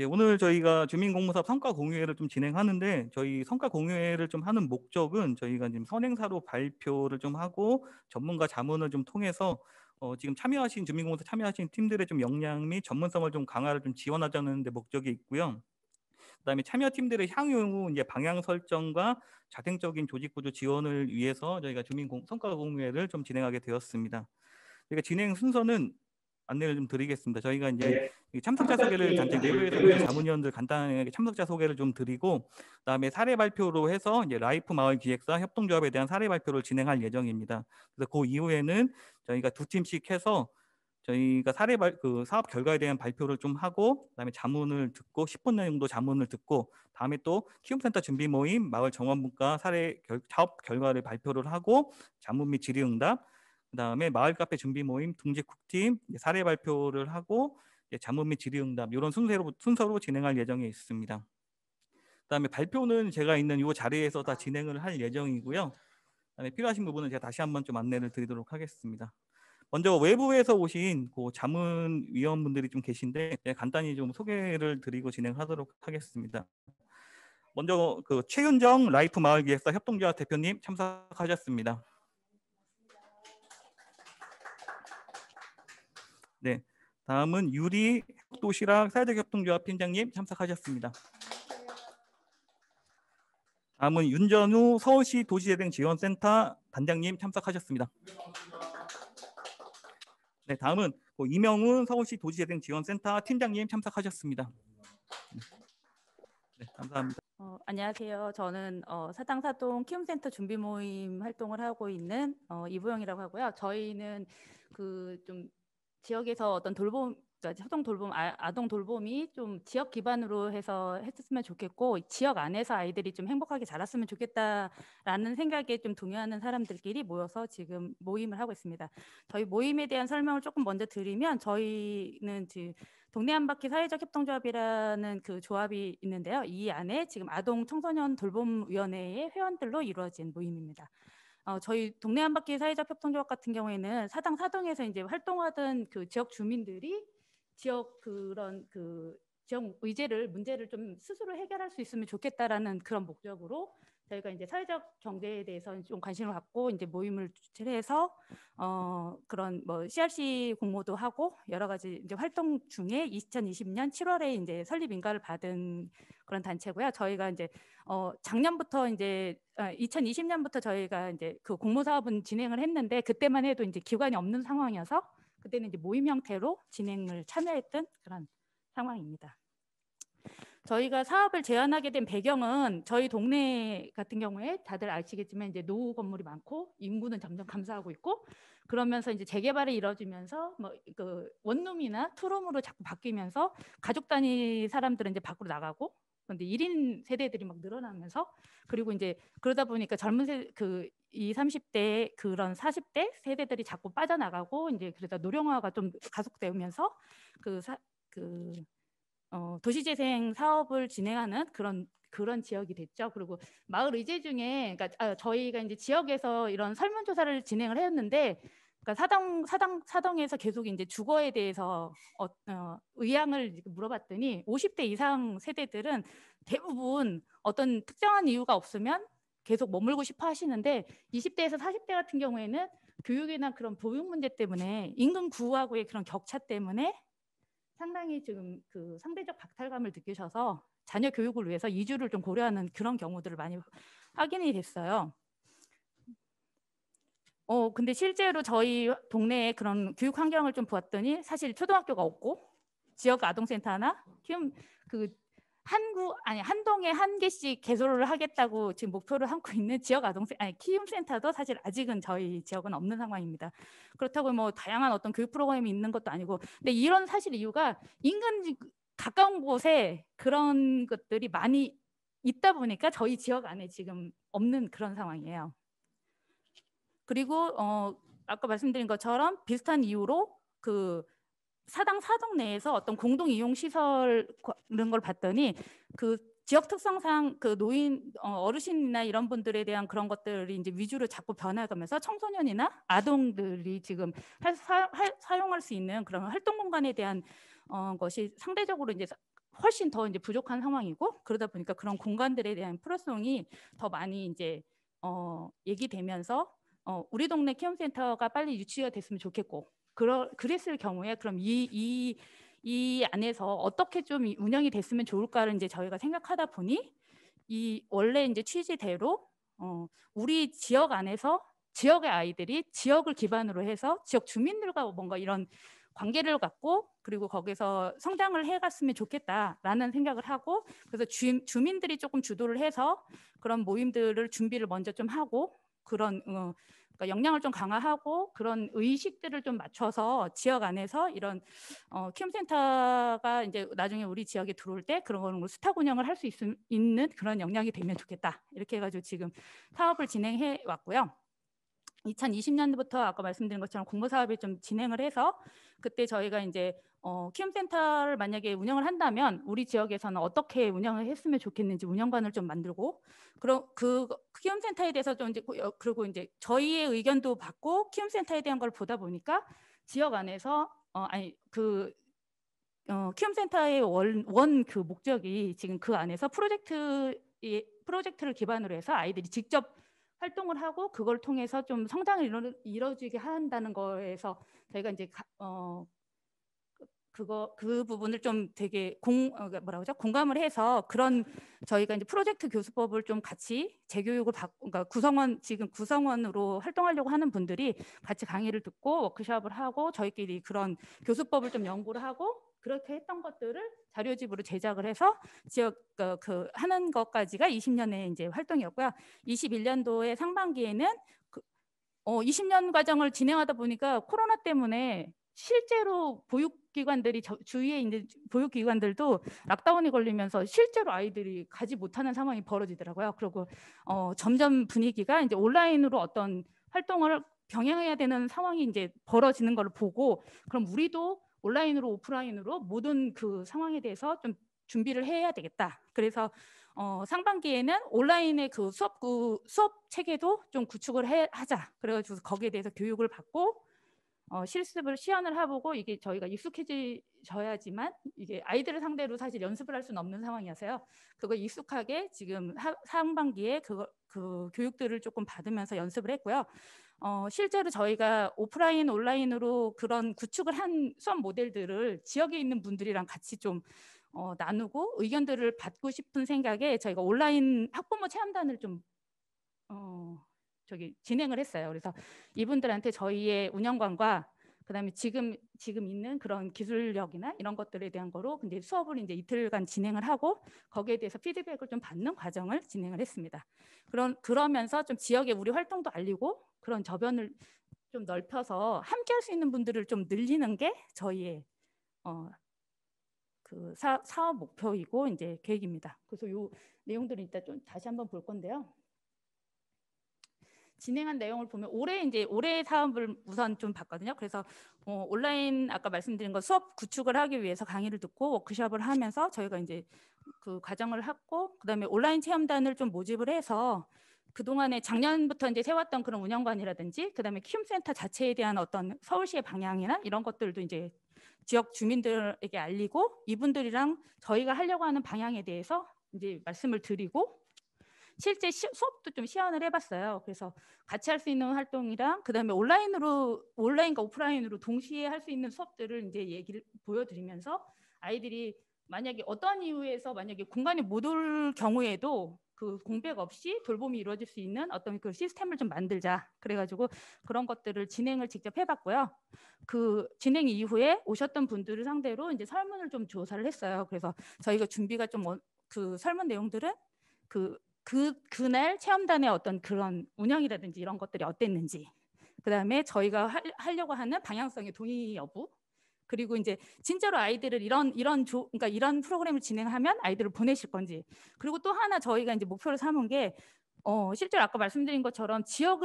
예, 오늘 저희가 주민공무사업 성과 공유회를 좀 진행하는데 저희 성과 공유회를 좀 하는 목적은 저희가 지금 선행사로 발표를 좀 하고 전문가 자문을 좀 통해서 지금 참여하신 주민공무사 참여하신 팀들의 좀 역량 및 전문성을 좀 강화를 좀 지원하자는 데 목적이 있고요. 그다음에 참여팀들의 향후 이제 방향 설정과 자생적인 조직 구조 지원을 위해서 저희가 성과 공유회를 좀 진행하게 되었습니다. 그러니까 진행 순서는 안내를 좀 드리겠습니다. 저희가 이제 이 참석자 소개를 단체 내부에서 모신 자문위원들 간단하게 참석자 소개를 좀 드리고, 그다음에 사례 발표로 해서 이제 라이프 마을 기획사 협동조합에 대한 사례 발표를 진행할 예정입니다. 그래서 그 이후에는 저희가 두 팀씩 해서 저희가 그 사업 결과에 대한 발표를 좀 하고, 그다음에 자문을 듣고 10분 정도 자문을 듣고, 다음에 또 키움센터 준비 모임 마을 정원분과 사업 결과를 발표를 하고 자문 및 질의응답, 그다음에 마을 카페 준비 모임 둥지 쿡팀 사례 발표를 하고 자문 및 질의응답 이런 순서로 진행할 예정에 있습니다. 그다음에 발표는 제가 있는 이 자리에서 다 진행을 할 예정이고요. 그다음에 필요하신 부분은 제가 다시 한번 좀 안내를 드리도록 하겠습니다. 먼저 외부에서 오신 그 자문위원분들이 좀 계신데 간단히 좀 소개를 드리고 진행하도록 하겠습니다. 먼저 그 최윤정 라이프 마을 기획사 협동조합 대표님 참석하셨습니다. 네, 다음은 유리 도시락 사회적 협동조합 팀장님 참석하셨습니다. 다음은 윤전우 서울시 도시재생 지원센터 단장님 참석하셨습니다. 네, 다음은 이명훈 서울시 도시재생 지원센터 팀장님 참석하셨습니다. 네, 감사합니다. 안녕하세요. 저는 사당사동 키움센터 준비 모임 활동을 하고 있는 이보영이라고 하고요. 저희는 그 좀 지역에서 어떤 그러니까 협동 돌봄, 아동 돌봄이 좀 지역 기반으로 해서 했으면 좋겠고 지역 안에서 아이들이 좀 행복하게 자랐으면 좋겠다라는 생각에 좀 동요하는 사람들끼리 모여서 지금 모임을 하고 있습니다. 저희 모임에 대한 설명을 조금 먼저 드리면 저희는 동네 한 바퀴 사회적 협동조합이라는 그 조합이 있는데요. 이 안에 지금 아동 청소년 돌봄위원회의 회원들로 이루어진 모임입니다. 저희 동네 한 바퀴 사회적 협동조합 같은 경우에는 사당에서 이제 활동하던 그 지역 주민들이 지역 지역 문제를 좀 스스로 해결할 수 있으면 좋겠다라는 그런 목적으로 저희가 이제 사회적 경제에 대해서 좀 관심을 갖고 이제 모임을 주최를 해서 그런 뭐 CRC 공모도 하고 여러 가지 이제 활동 중에 2020년 7월에 이제 설립 인가를 받은 그런 단체고요. 저희가 이제 작년부터 이제 2020년부터 저희가 이제 그 공모 사업은 진행을 했는데 그때만 해도 이제 기관이 없는 상황이어서 그때는 이제 모임 형태로 진행을 참여했던 그런 상황입니다. 저희가 사업을 제안하게 된 배경은 저희 동네 같은 경우에 다들 아시겠지만 이제 노후 건물이 많고 인구는 점점 감소하고 있고 그러면서 이제 재개발이 이루어지면서 뭐 그 원룸이나 투룸으로 자꾸 바뀌면서 가족 단위 사람들은 이제 밖으로 나가고 근데 1인 세대들이 막 늘어나면서 그리고 이제 그러다 보니까 젊은 그 20, 30대 그런 40대 세대들이 자꾸 빠져나가고 이제 그러다 노령화가 좀 가속되면서 도시재생 사업을 진행하는 그런 지역이 됐죠. 그리고 마을 의제 중에 그러니까 저희가 이제 지역에서 이런 설문조사를 진행을 했는데 그러니까 사당에서 계속 이제 주거에 대해서 의향을 물어봤더니 50대 이상 세대들은 대부분 어떤 특정한 이유가 없으면 계속 머물고 싶어 하시는데 20대에서 40대 같은 경우에는 교육이나 그런 보육 문제 때문에 인근 구하고의 그런 격차 때문에 상당히 지금 그 상대적 박탈감을 느끼셔서 자녀 교육을 위해서 이주를 좀 고려하는 그런 경우들을 많이 확인이 됐어요. 근데 실제로 저희 동네에 그런 교육 환경을 좀 보았더니 사실 초등학교가 없고 지역 아동센터나 한 동에 한 개씩 개소를 하겠다고 지금 목표를 삼고 있는 키움센터도 사실 아직은 저희 지역은 없는 상황입니다. 그렇다고 뭐 다양한 어떤 교육 프로그램이 있는 것도 아니고, 근데 이런 사실 이유가 인근 가까운 곳에 그런 것들이 많이 있다 보니까 저희 지역 안에 지금 없는 그런 상황이에요. 그리고 아까 말씀드린 것처럼 비슷한 이유로 그 사동 내에서 어떤 공동 이용 시설 이런 걸 봤더니 그 지역 특성상 그 노인 어르신이나 이런 분들에 대한 그런 것들이 이제 위주로 자꾸 변화가면서 청소년이나 아동들이 지금 사용할 수 있는 그런 활동 공간에 대한 것이 상대적으로 이제 훨씬 더 이제 부족한 상황이고, 그러다 보니까 그런 공간들에 대한 필요성이 더 많이 이제 얘기되면서 우리 동네 키움센터가 빨리 유치가 됐으면 좋겠고, 그랬을 경우에 그럼 이 안에서 어떻게 좀 운영이 됐으면 좋을까를 이제 저희가 생각하다 보니, 이 원래 이제 취지대로 우리 지역 안에서 지역의 아이들이 지역을 기반으로 해서 지역 주민들과 뭔가 이런 관계를 갖고, 그리고 거기서 성장을 해갔으면 좋겠다라는 생각을 하고, 그래서 주민들이 조금 주도를 해서 그런 모임들을 준비를 먼저 좀 하고, 그런 그러니까 역량을 좀 강화하고 그런 의식들을 좀 맞춰서 지역 안에서 이런 키움센터가 이제 나중에 우리 지역에 들어올 때 그런 거는 수탁 운영을 할 수 있는 그런 역량이 되면 좋겠다, 이렇게 해가지고 지금 사업을 진행해 왔고요. 2020년부터 아까 말씀드린 것처럼 공모 사업이 좀 진행을 해서, 그때 저희가 이제 키움센터를 만약에 운영을 한다면 우리 지역에서는 어떻게 운영을 했으면 좋겠는지 운영관을 좀 만들고, 그럼 그 키움센터에 대해서 좀 이제 그리고 이제 저희의 의견도 받고 키움센터에 대한 걸 보다 보니까 지역 안에서 키움센터의 원 그 목적이 지금 그 안에서 프로젝트를 기반으로 해서 아이들이 직접 활동을 하고 그걸 통해서 좀 성장을 이뤄지게 한다는 거에서 저희가 이제 그 부분을 좀 되게 공감을 해서, 그런 저희가 이제 프로젝트 교수법을 좀 같이 재교육을 받고, 그러니까 지금 구성원으로 활동하려고 하는 분들이 같이 강의를 듣고 워크숍을 하고 저희끼리 그런 교수법을 좀 연구를 하고, 그렇게 했던 것들을 자료집으로 제작을 해서 지역 하는 것까지가 20년의 이제 활동이었고요. 21년도에 상반기에는 20년 과정을 진행하다 보니까 코로나 때문에 실제로 보육기관들이 주위에 있는 보육기관들도 락다운이 걸리면서 실제로 아이들이 가지 못하는 상황이 벌어지더라고요. 그리고 점점 분위기가 이제 온라인으로 어떤 활동을 병행해야 되는 상황이 이제 벌어지는 걸 보고, 그럼 우리도 온라인으로 오프라인으로 모든 그 상황에 대해서 좀 준비를 해야 되겠다. 그래서 상반기에는 온라인의 그 수업 체계도 좀 구축을 하자. 그래가지고 거기에 대해서 교육을 받고 실습을 시연을 해보고, 이게 저희가 익숙해져야지만 이게 아이들을 상대로 사실 연습을 할 수는 없는 상황이어서요. 그거 익숙하게 지금 상반기에 그 교육들을 조금 받으면서 연습을 했고요. 실제로 저희가 오프라인 온라인으로 그런 구축을 한 수업 모델들을 지역에 있는 분들이랑 같이 좀 나누고 의견들을 받고 싶은 생각에 저희가 온라인 학부모 체험단을 좀 진행을 했어요. 그래서 이분들한테 저희의 운영관과 그다음에 지금 있는 그런 기술력이나 이런 것들에 대한 거로 근데 수업을 이제 이틀간 진행을 하고 거기에 대해서 피드백을 좀 받는 과정을 진행을 했습니다. 그러면서 좀 지역에 우리 활동도 알리고 그런 저변을 좀 넓혀서 함께 할 수 있는 분들을 좀 늘리는 게 저희의 그 사업 목표이고 이제 계획입니다. 그래서 이 내용들을 이따 좀 다시 한번 볼 건데요. 진행한 내용을 보면 올해 사업을 우선 좀 봤거든요. 그래서 온라인 아까 말씀드린 거 수업 구축을 하기 위해서 강의를 듣고 워크숍을 하면서 저희가 이제 그 과정을 했고, 그다음에 온라인 체험단을 좀 모집을 해서 그동안에 작년부터 이제 세웠던 그런 운영관이라든지 그다음에 키움센터 자체에 대한 어떤 서울시의 방향이나 이런 것들도 이제 지역 주민들에게 알리고 이분들이랑 저희가 하려고 하는 방향에 대해서 이제 말씀을 드리고, 실제 수업도 좀 시연을 해봤어요. 그래서 같이 할 수 있는 활동이랑 그다음에 온라인과 오프라인으로 동시에 할 수 있는 수업들을 이제 얘기를 보여드리면서 아이들이 만약에 어떤 이유에서 만약에 공간에 못 올 경우에도 그 공백 없이 돌봄이 이루어질 수 있는 어떤 그 시스템을 좀 만들자. 그래가지고 그런 것들을 진행을 직접 해봤고요. 그 진행 이후에 오셨던 분들을 상대로 이제 설문을 좀 조사를 했어요. 그래서 저희가 준비가 좀 그 설문 내용들은 그날 체험단의 어떤 그런 운영이라든지 이런 것들이 어땠는지, 그다음에 저희가 하려고 하는 방향성의 동의 여부, 그리고 이제 진짜로 아이들을 그러니까 이런 프로그램을 진행하면 아이들을 보내실 건지, 그리고 또 하나 저희가 이제 목표를 삼은 게 실제로 아까 말씀드린 것처럼 지역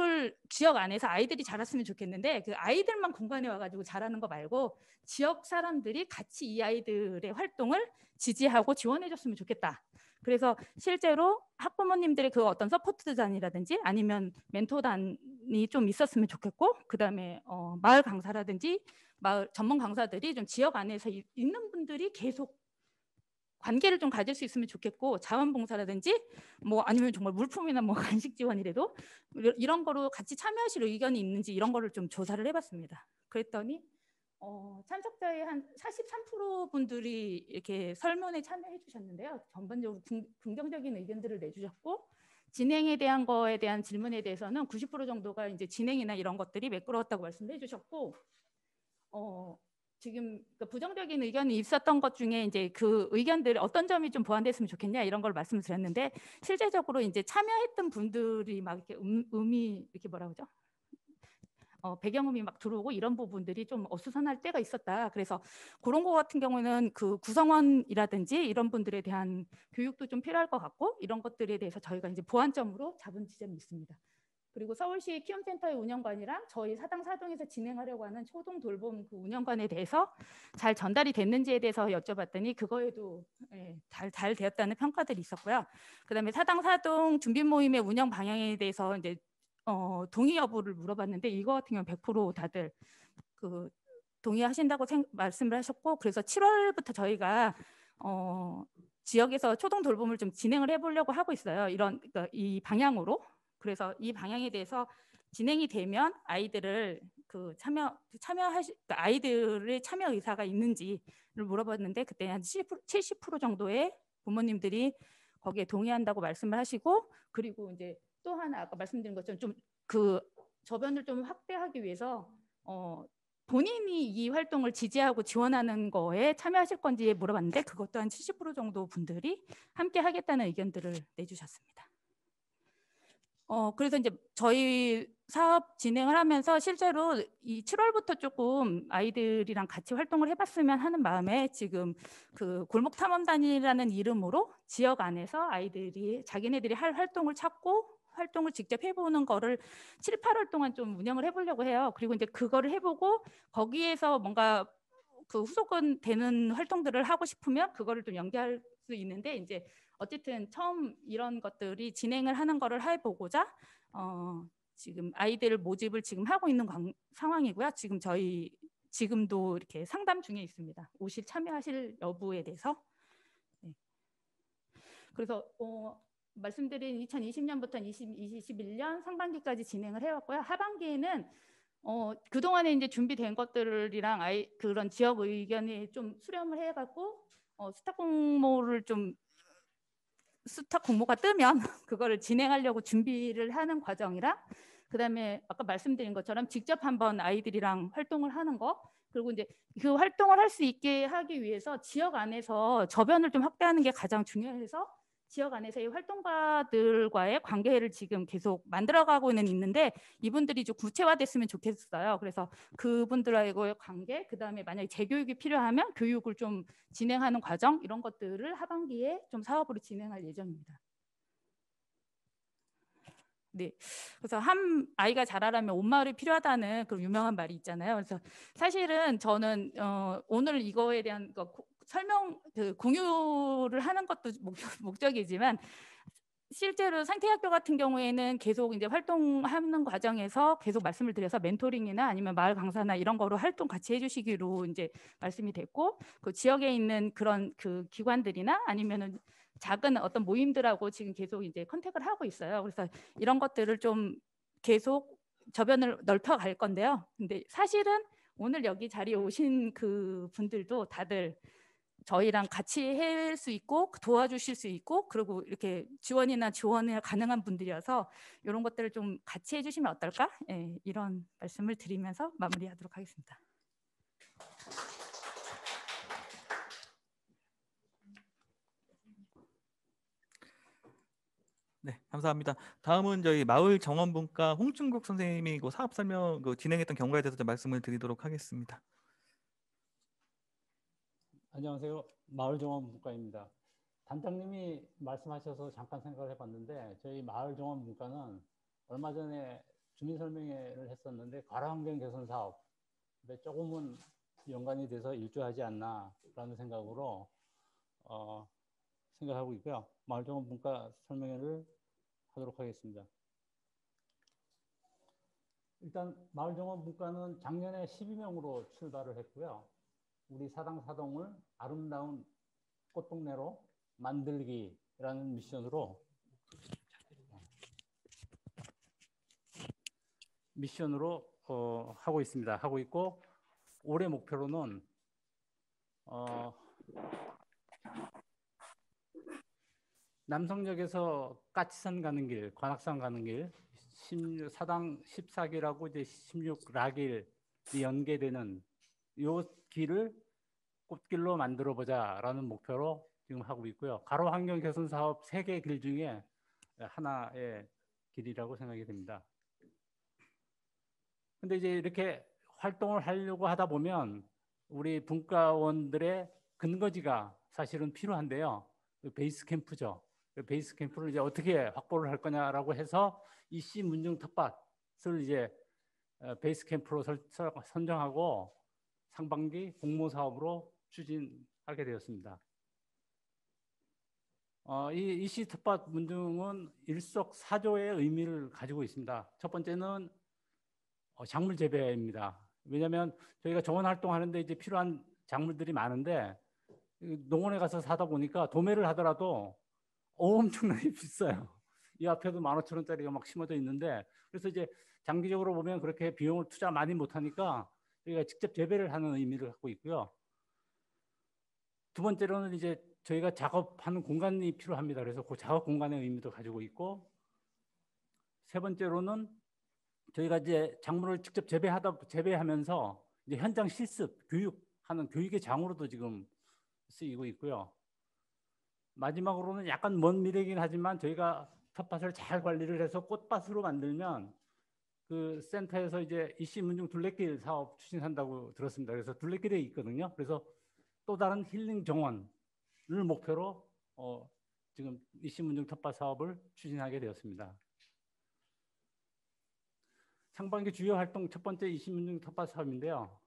안에서 아이들이 자랐으면 좋겠는데 그 아이들만 공간에 와가지고 자라는 거 말고 지역 사람들이 같이 이 아이들의 활동을 지지하고 지원해줬으면 좋겠다. 그래서 실제로 학부모님들의 그 어떤 서포트단이라든지 아니면 멘토단이 좀 있었으면 좋겠고, 그다음에 마을 강사라든지 마을 전문 강사들이 좀 지역 안에서 있는 분들이 계속 관계를 좀 가질 수 있으면 좋겠고, 자원봉사라든지 뭐 아니면 정말 물품이나 뭐 간식 지원이라도 이런 거로 같이 참여하실 의견이 있는지 이런 거를 좀 조사를 해봤습니다. 그랬더니 참석자의 한 43% 분들이 이렇게 설문에 참여해 주셨는데요. 전반적으로 긍정적인 의견들을 내주셨고, 진행에 대한 거에 대한 질문에 대해서는 90% 정도가 이제 진행이나 이런 것들이 매끄러웠다고 말씀해 주셨고, 지금 부정적인 의견이 있었던 것 중에 이제 그 의견들 어떤 점이 좀 보완됐으면 좋겠냐 이런 걸 말씀을 드렸는데, 실제적으로 이제 참여했던 분들이 막 이렇게 음이 이렇게 뭐라 그러죠? 배경음이 막 들어오고 이런 부분들이 좀 어수선할 때가 있었다. 그래서 그런 거 같은 경우는 그 구성원이라든지 이런 분들에 대한 교육도 좀 필요할 것 같고, 이런 것들에 대해서 저희가 이제 보완점으로 잡은 지점이 있습니다. 그리고 서울시 키움센터의 운영관이랑 저희 사당 사동에서 진행하려고 하는 초동 돌봄 그 운영관에 대해서 잘 전달이 됐는지에 대해서 여쭤봤더니 그거에도 잘 되었다는 평가들이 있었고요. 그다음에 사당 사동 준비 모임의 운영 방향에 대해서 이제 동의 여부를 물어봤는데, 이거 같은 경우는 100% 다들 그 동의하신다고 말씀을 하셨고, 그래서 7월부터 저희가 지역에서 초동 돌봄을 좀 진행을 해보려고 하고 있어요. 그러니까 이 방향으로. 그래서 이 방향에 대해서 진행이 되면 아이들을 그러니까 아이들의 참여 의사가 있는지를 물어봤는데, 그때 한 70% 정도의 부모님들이 거기에 동의한다고 말씀을 하시고, 그리고 이제 또 하나 아까 말씀드린 것처럼 좀 그 저변을 좀 확대하기 위해서 본인이 이 활동을 지지하고 지원하는 거에 참여하실 건지 물어봤는데, 그것도 한 70% 정도 분들이 함께 하겠다는 의견들을 내주셨습니다. 그래서 이제 저희 사업 진행을 하면서 실제로 이 7월부터 조금 아이들이랑 같이 활동을 해봤으면 하는 마음에 지금 그 골목탐험단이라는 이름으로 지역 안에서 아이들이 자기네들이 할 활동을 찾고 활동을 직접 해보는 거를 7, 8월 동안 좀 운영을 해보려고 해요. 그리고 이제 그거를 해보고 거기에서 뭔가 그 후속은 되는 활동들을 하고 싶으면 그거를 좀 연계할 수 있는데, 이제 어쨌든 처음 이런 것들이 진행을 하는 거를 해보고자 지금 아이들 모집을 지금 하고 있는 상황이고요. 지금도 이렇게 상담 중에 있습니다. 참여하실 여부에 대해서. 네. 그래서 말씀드린 2020년부터 2021년 상반기까지 진행을 해왔고요. 하반기에는 그동안에 이제 준비된 것들이랑 그런 지역 의견이 좀 수렴을 해갖고 스탁 공모가 뜨면 그거를 진행하려고 준비를 하는 과정이라, 그다음에 아까 말씀드린 것처럼 직접 한번 아이들이랑 활동을 하는 거, 그리고 이제 그 활동을 할 수 있게 하기 위해서 지역 안에서 저변을 좀 확대하는 게 가장 중요해서 지역 안에서의 활동가들과의 관계를 지금 계속 만들어가고는 있는데, 이분들이 좀 구체화됐으면 좋겠어요. 그래서 그분들하고의 관계, 그다음에 만약에 재교육이 필요하면 교육을 좀 진행하는 과정, 이런 것들을 하반기에 좀 사업으로 진행할 예정입니다. 네, 그래서 한 아이가 자라려면 온 마을이 필요하다는 그 유명한 말이 있잖아요. 그래서 사실은 저는 오늘 이거에 대한 공유를 하는 것도 목적이지만, 실제로 상태학교 같은 경우에는 계속 이제 활동하는 과정에서 계속 말씀을 드려서 멘토링이나 아니면 마을 강사나 이런 거로 활동 같이 해주시기로 이제 말씀이 됐고, 그 지역에 있는 그런 그 기관들이나 아니면은 작은 어떤 모임들하고 지금 계속 이제 컨택을 하고 있어요. 그래서 이런 것들을 좀 계속 저변을 넓혀 갈 건데요. 근데 사실은 오늘 여기 자리에 오신 그 분들도 다들 저희랑 같이 할 수 있고 도와주실 수 있고, 그리고 이렇게 지원이 가능한 분들이어서 이런 것들을 좀 같이 해주시면 어떨까? 이런 말씀을 드리면서 마무리하도록 하겠습니다. 네, 감사합니다. 다음은 저희 마을정원분과 홍충국 선생님이 그 사업 설명 진행했던 경과에 대해서 좀 말씀을 드리도록 하겠습니다. 안녕하세요. 마을정원문과입니다. 단장님이 말씀하셔서 잠깐 생각을 해봤는데, 저희 마을정원문과는 얼마 전에 주민설명회를 했었는데 가라환경 개선 사업 조금은 연관이 돼서 일조하지 않나라는 생각으로 생각하고 있고요. 마을정원문과 설명회를 하도록 하겠습니다. 일단 마을정원문과는 작년에 12명으로 출발을 했고요. 우리 사당 사동을 아름다운 꽃동네로 만들기라는 미션으로 하고 있습니다. 하고 있고 올해 목표로는 남성역에서 까치산 가는 길, 관악산 가는 길, 사당 14길하고 이제 16라길이 연계되는 이 길을 꽃길로 만들어 보자라는 목표로 지금 하고 있고요. 가로 환경 개선 사업 3개 길 중에 하나의 길이라고 생각이 됩니다. 근데 이제 이렇게 활동을 하려고 하다 보면 우리 분과원들의 근거지가 사실은 필요한데요. 베이스 캠프죠. 베이스 캠프를 이제 어떻게 확보를 할 거냐라고 해서 이 C 문중 텃밭을 이제 베이스 캠프로 선정하고 상반기 공모 사업으로 추진하게 되었습니다. 이 C 텃밭 문중은 일석사조의 의미를 가지고 있습니다. 첫 번째는 작물 재배입니다. 왜냐하면 저희가 정원 활동하는데 이제 필요한 작물들이 많은데 농원에 가서 사다 보니까 도매를 하더라도 엄청나게 비싸요. 이 앞에도 15,000원짜리가 막 심어져 있는데 그래서 이제 장기적으로 보면 그렇게 비용을 투자 많이 못하니까 저희가 직접 재배를 하는 의미를 갖고 있고요. 두 번째로는 이제 저희가 작업하는 공간이 필요합니다. 그래서 그 작업 공간의 의미도 가지고 있고 세 번째로는 저희가 이제 작물을 직접 재배하면서 이제 현장 실습, 교육하는 교육의 장으로도 지금 쓰이고 있고요. 마지막으로는 약간 먼 미래이긴 하지만 저희가 텃밭을 잘 관리를 해서 꽃밭으로 만들면 그 센터에서 이제 이씨 문중 둘레길 사업 추진한다고 들었습니다. 그래서 둘레길에 있거든요. 그래서 또 다른 힐링 정원을 목표로 지금 이씨 문중 텃밭 사업을 추진하게 되었습니다. 상반기 주요 활동 첫 번째 이씨 문중 텃밭 사업인데요.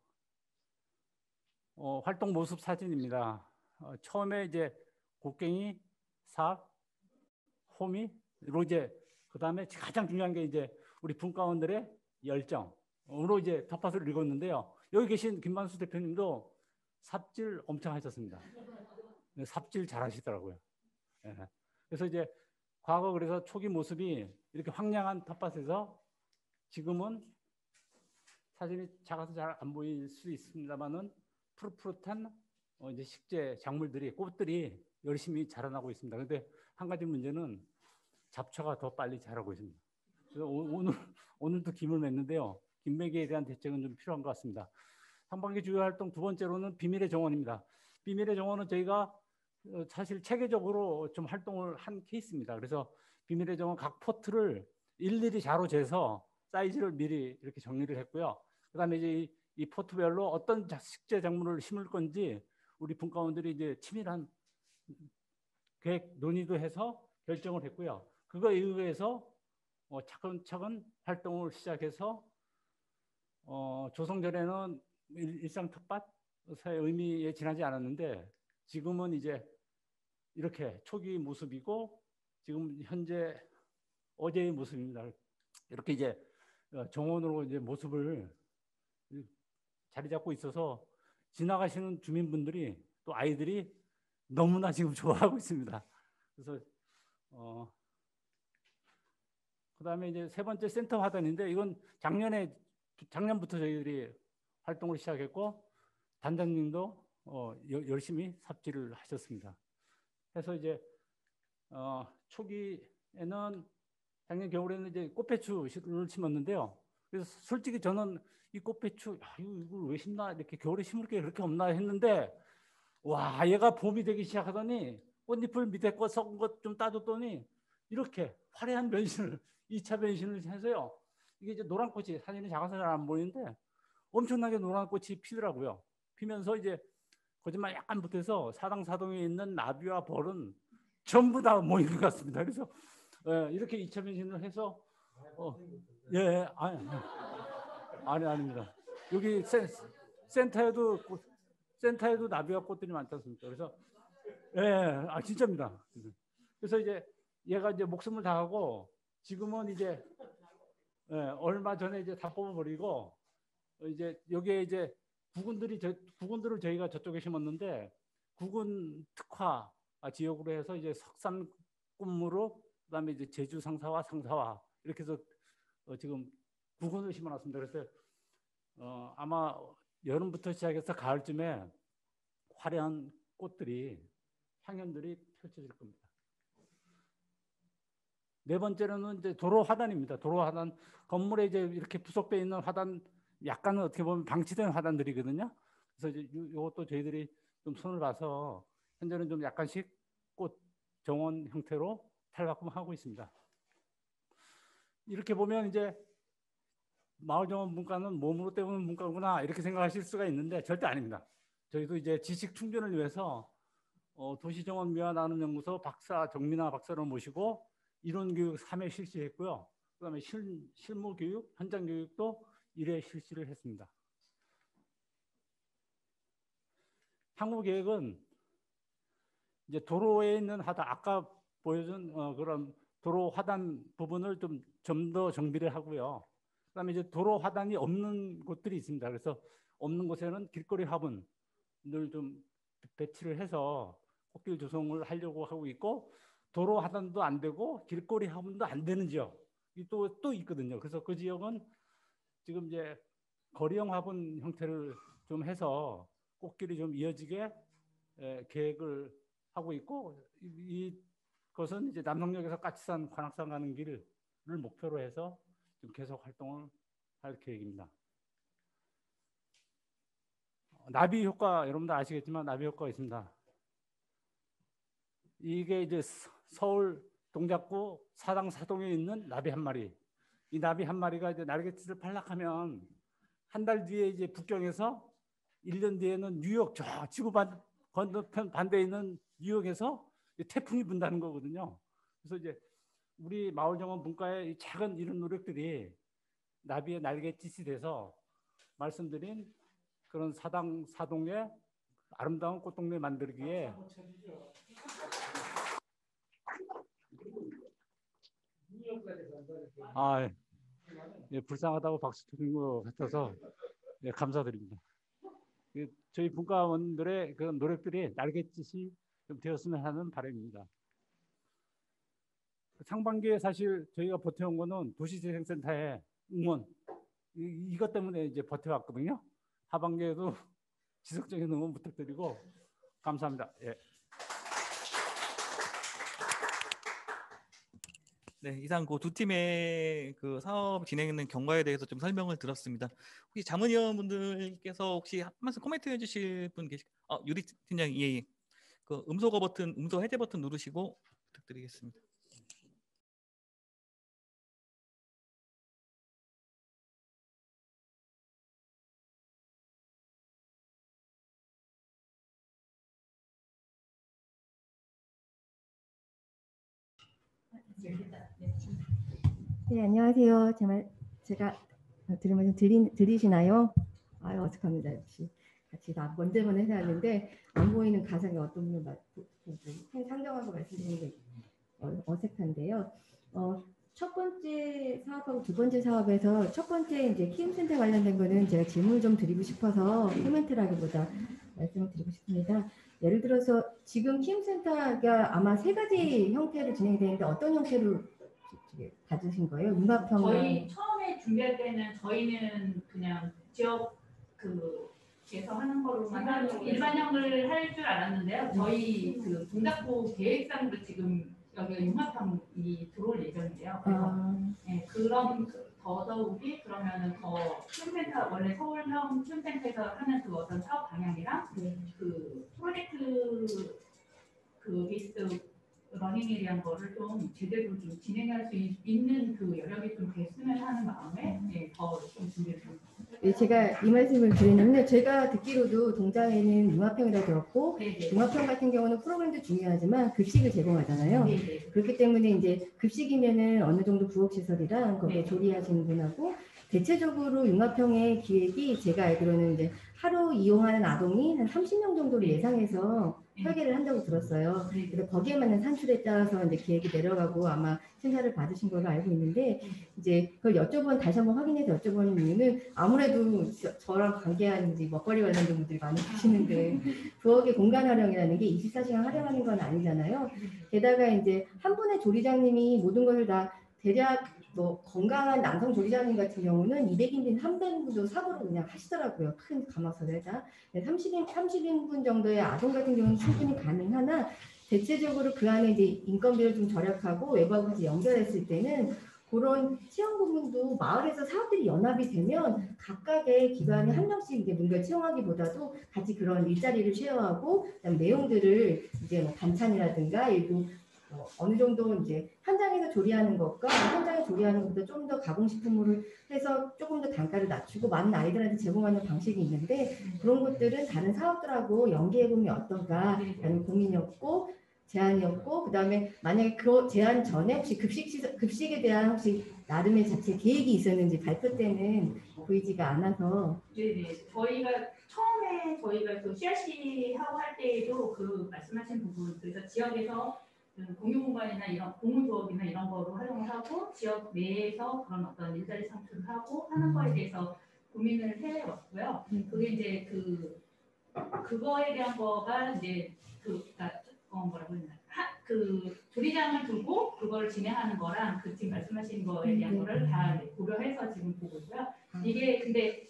활동 모습 사진입니다. 처음에 이제 곡괭이, 삽, 호미, 로제, 그 다음에 가장 중요한 게 이제 우리 분과원들의 열정으로 이제 텃밭을 읽었는데요. 여기 계신 김만수 대표님도 삽질 엄청 하셨습니다. 삽질 잘 하시더라고요. 예. 그래서 이제 과거 그래서 초기 모습이 이렇게 황량한 텃밭에서 지금은 사진이 작아서 잘 안 보일 수 있습니다만은 푸릇푸릇한 이제 식재 작물들이 꽃들이 열심히 자라나고 있습니다. 그런데 한 가지 문제는 잡초가 더 빨리 자라고 있습니다. 그래서 오늘도 김을 맸는데요. 김매기에 대한 대책은 좀 필요한 것 같습니다. 상반기 주요 활동 두 번째로는 비밀의 정원입니다. 비밀의 정원은 저희가 사실 체계적으로 좀 활동을 한 케이스입니다. 그래서 비밀의 정원 각 포트를 일일이 자로 재서 사이즈를 미리 이렇게 정리를 했고요. 그다음에 이제 이 포트별로 어떤 식재 작물을 심을 건지 우리 분과원들이 이제 치밀한 계획 논의도 해서 결정을 했고요. 그거에 의해서 차근차근 활동을 시작해서 조성전에는 일상 텃밭의 의미에 지나지 않았는데 지금은 이제 이렇게 초기 모습이고 지금 현재 어제의 모습입니다. 이렇게 이제 정원으로 이제 모습을 자리 잡고 있어서 지나가시는 주민분들이 또 아이들이 너무나 지금 좋아하고 있습니다. 그래서 그다음에 이제 세 번째 센터 화단인데 이건 작년부터 저희들이 활동을 시작했고 단장님도 열심히 삽질을 하셨습니다. 그래서 이제 초기에는 작년 겨울에는 이제 꽃배추를 심었는데요. 그래서 솔직히 저는 이 꽃배추 이걸 왜 심나 이렇게 겨울에 심을 게 그렇게 없나 했는데 와 얘가 봄이 되기 시작하더니 꽃잎을 밑에 거 썩은 것 좀 따줬더니 이렇게 화려한 변신을 2차 변신을 해서요. 이게 이제 노란 꽃이 사진이 작아서 잘 안 보이는데 엄청나게 노란 꽃이 피더라고요. 피면서 이제 거짓말 약간 붙어서 사당사동에 있는 나비와 벌은 전부 다 모인 것 같습니다. 그래서 이렇게 2차 변신을 해서 아닙니다. 여기 센터에도 나비와 꽃들이 많지 않습니까? 그래서 진짜입니다. 그래서 이제 얘가 이제 목숨을 다하고 지금은 이제 얼마 전에 이제 다 뽑아버리고 이제 여기에 이제 구근들을 저희가 저쪽에 심었는데 구군 특화 지역으로 해서 이제 석산 꿈무로 그다음에 이제 제주 상사화 상사화 이렇게 해서 지금 구군을 심어놨습니다. 그래서 아마 여름부터 시작해서 가을쯤에 화려한 꽃들이 향연들이 펼쳐질 겁니다. 네 번째로는 이제 도로 화단입니다. 도로 화단 건물에 이제 이렇게 부속되어 있는 화단 약간은 어떻게 보면 방치된 화단들이거든요. 그래서 이제 이것도 저희들이 좀 손을 봐서 현재는 좀 약간씩 꽃 정원 형태로 탈바꿈하고 있습니다. 이렇게 보면 이제 마을정원 문과는 몸으로 때우는 문과구나 이렇게 생각하실 수가 있는데 절대 아닙니다. 저희도 이제 지식 충전을 위해서 도시정원미화나눔연구소 박사 정민아 박사를 모시고 이론교육 3회 실시했고요. 그다음에 실무교육, 현장교육도 1회 실시를 했습니다. 향후 계획은 이제 도로에 있는 하단 아까 보여준 그런 도로 하단 부분을 좀 더 정비를 하고요. 그다음에 이제 도로 하단이 없는 곳들이 있습니다. 그래서 없는 곳에는 길거리 화분을 좀 배치를 해서 꽃길 조성을 하려고 하고 있고 도로 하단도 안 되고 길거리 화분도 안 되는 지역이 또 있거든요. 그래서 그 지역은 지금 이제 거리형 화분 형태를 좀 해서 꽃길이 좀 이어지게 계획을 하고 있고 이것은 이제 남성역에서 까치산 관악산 가는 길을 목표로 해서 좀 계속 활동을 할 계획입니다. 나비 효과 여러분들 아시겠지만 나비 효과가 있습니다. 이게 이제 서울 동작구 사당 사동에 있는 나비 한 마리. 이 나비 한 마리가 이제 날갯짓을 팔락하면 한 달 뒤에 이제 북경에서 1년 뒤에는 뉴욕 저 지구 건너편 반대에 있는 뉴욕에서 태풍이 분다는 거거든요. 그래서 이제 우리 마을정원 문과의 작은 이런 노력들이 나비의 날갯짓이 돼서 말씀드린 그런 사당 사동의 아름다운 꽃동네 만들기에 예, 불쌍하다고 박수 치는 것 같아서 예, 감사드립니다. 저희 분과원들의 그런 노력들이 날갯짓이 좀 되었으면 하는 바람입니다. 상반기에 사실 저희가 버텨온 거는 도시재생센터의 응원 이것 때문에 이제 버텨왔거든요. 하반기에도 지속적인 응원 부탁드리고 감사합니다. 예. 네, 이상 그 두 팀의 그 사업 진행하는 경과에 대해서 좀 설명을 들었습니다. 혹시 자문위원분들께서 혹시 한 말씀 코멘트 해주실 분 계실까요? 유리 팀장, 예. 그 음소 해제 버튼 누르시고 부탁드리겠습니다. 네, 안녕하세요. 제가 들으면서 들리시나요? 아유, 어떡합니다. 역시 같이 다 먼저 해놨는데 안 보이는 가상의 어떤 분을 상정하고 말씀드리는 게 어색한데요. 첫 번째 사업하고 두 번째 사업에서 첫 번째 이제 키움센터 관련된 거는 제가 질문을 좀 드리고 싶어서 코멘트라기보다 말씀을 드리고 싶습니다. 예를 들어서 지금 키움센터가 아마 3가지 형태로 진행되는데 어떤 형태로 받으신 거예요? 융합형. 저희 처음에 준비할 때는 저희는 그냥 지역 에서 하는 거로만 일반형을 할 줄 알았는데요. 저희 그 동작구 계획상으로 지금 여기 융합형이 들어올 예정이에요. 그래서 네, 그럼 더더욱이 그러면은 더 키움센터 원래 서울형 키움센터에서 하는 그 어떤 사업 방향이랑 그 프로젝트 그 베이스 러닝에 대한 거를 좀 제대로 좀 진행할 수 있는 그 여력이 좀 됐으면 하는 마음에 네, 더 좀 준비를 좀. 네, 제가 이 말씀을 드리는데 제가 듣기로도 동작에는 융합형이라고 들었고 융합형 같은 경우는 프로그램도 중요하지만 급식을 제공하잖아요. 그렇기 때문에 이제 급식이면은 어느 정도 부엌시설이랑 거기에 조리하시는 분하고 대체적으로 융합형의 기획이 제가 알기로는 이제 하루 이용하는 아동이 한 30명 정도를 예상해서 설계를 한다고 들었어요. 그래서 거기에 맞는 산출에 따라서 이제 계획이 내려가고 아마 심사를 받으신 걸로 알고 있는데, 이제 그걸 다시 한번 확인해서 여쭤보는 이유는 아무래도 저랑 관계한 이제 먹거리 관련된 분들이 많이 계시는데 부엌의 공간 활용이라는 게 24시간 활용하는 건 아니잖아요. 게다가 이제 한 분의 조리장님이 모든 것을 다 대략 뭐 건강한 남성 조리장님 같은 경우는 200인분, 300인분도 삽으로 그냥 하시더라고요. 큰 가마솥에다. 30인분 정도의 아동 같은 경우는 충분히 가능하나 대체적으로 그 안에 이제 인건비를 좀 절약하고 외부하고 같이 연결했을 때는 그런 채용 부분도 마을에서 사업들이 연합이 되면 각각의 기관이 한 명씩 이제 뭔가 채용하기보다도 같이 그런 일자리를 쉐어하고 그다음 내용들을 이제 뭐 반찬이라든가 일부 어느 정도 이제 현장에서 조리하는 것과 현장에 조리하는 것보다 좀 더 가공식품으로 해서 조금 더 단가를 낮추고 많은 아이들한테 제공하는 방식이 있는데 그런 것들은 다른 사업들하고 연계해보면 어떤가라는 고민이었고 제안이었고, 그다음에 만약에 그 제안 전에 혹시 급식에 대한 혹시 나름의 자체 계획이 있었는지 발표 때는 보이지가 않아서. 네네. 저희가 처음에 그 CRC 하고 할 때에도 그 말씀하신 부분, 그래서 지역에서 공유 공간이나 이런 공유 조업이나 이런 거로 활용을 하고 지역 내에서 그런 어떤 일자리 창출을 하고 하는 거에 대해서 고민을 해왔고요. 그게 이제 그거에 대한 거가 이제 뭐라고 했나? 그 조리장을 두고 그걸 진행하는 거랑 그 지금 말씀하신 거에 대한 거를 다 고려해서 지금 보고 있고요. 이게 근데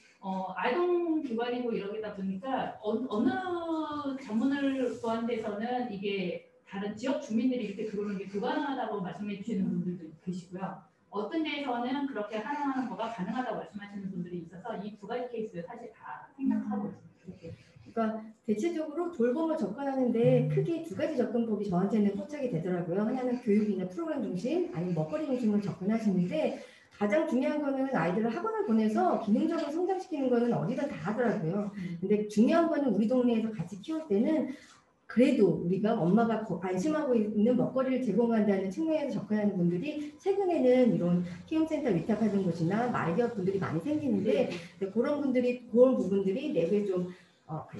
아동 기관이고 이러다 보니까 어느 전문을 구한 데서는 이게 다른 지역 주민들이 이렇게 들어오는 게 불가능하다고 말씀해 주시는 분들도 계시고요. 어떤 데에서는 그렇게 활용하는 거가 가능하다고 말씀하시는 분들이 있어서 이 두 가지 케이스를 사실 다 생각하고 있습니다. 그러니까 대체적으로 돌봄을 접근하는데 크게 두 가지 접근법이 저한테는 포착이 되더라고요. 하나는 교육이나 프로그램 중심, 아니면 먹거리 중심으로 접근하시는데 가장 중요한 거는 아이들을 학원을 보내서 기능적으로 성장시키는 거는 어디든 다 하더라고요. 근데 중요한 거는 우리 동네에서 같이 키울 때는 그래도 우리가 엄마가 안심하고 있는 먹거리를 제공한다는 측면에서 접근하는 분들이 최근에는 이런 키움센터 위탁하는 곳이나 말기업 분들이 많이 생기는데 그런 부분들이 내부에 좀